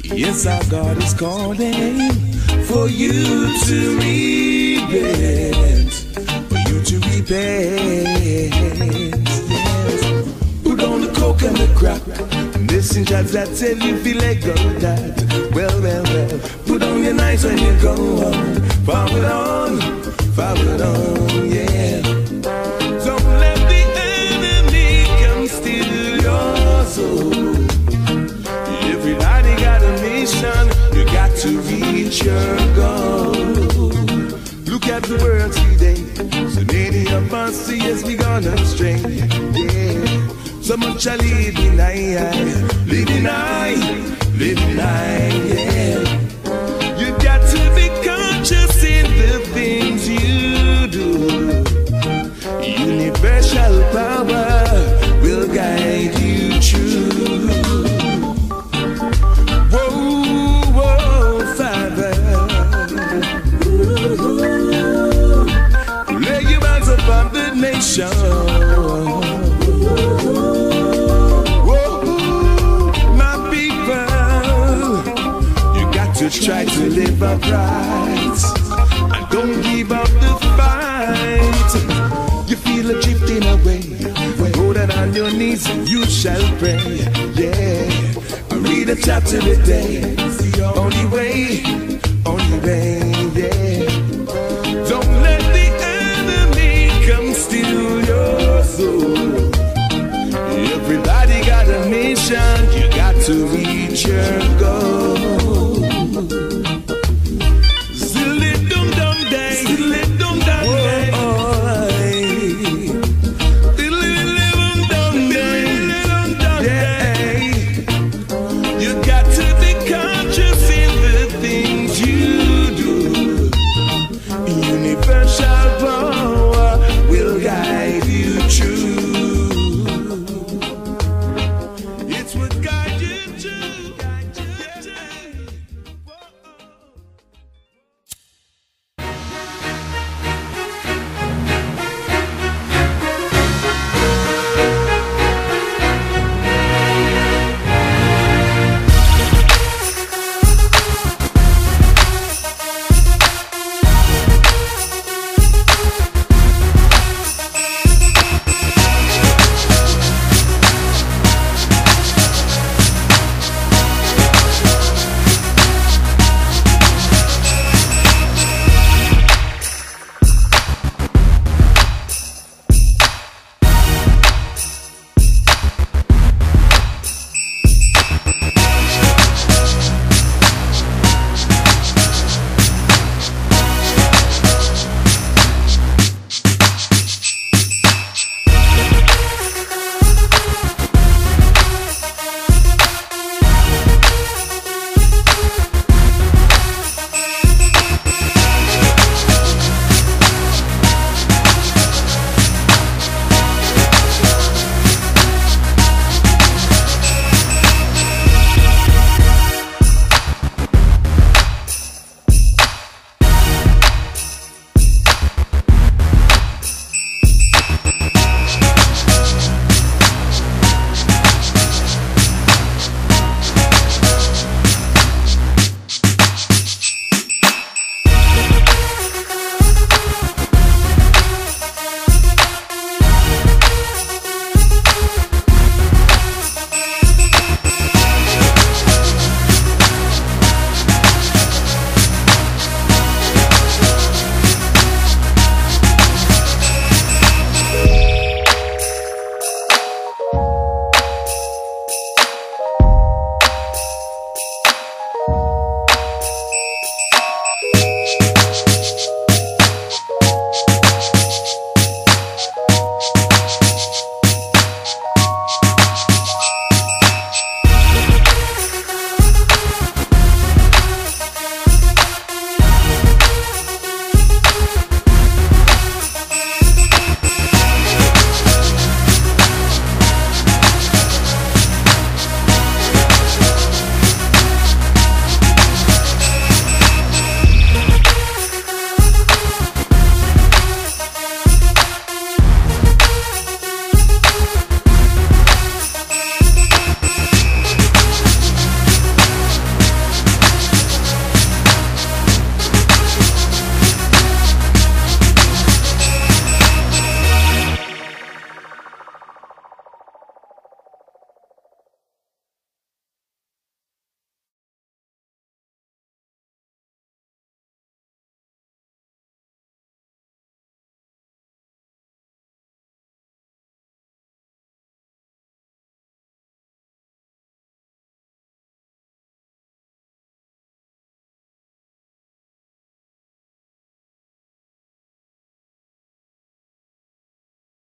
Yes, our God is calling for you to repent, for you to repent. Yes. Put on the coke and the crack, and listen, judge that tell you feel like go that. Well, well, well. Put on your nights when you go home. Forward on, yeah. Don't let the enemy come steal your soul. Everybody got a mission, you got to reach your goal. Look at the world today, so many of us see as we gone astray. Yeah, so much I living high, yeah. You got to be conscious in the things you do. Universal power will guide you through. Lay your hands upon the nation. Whoa, my people, you got to try to live upright and don't give up the fight. You feel it drifting away, go down on your knees and you shall pray. Yeah, read a chapter a day. Only way, only way.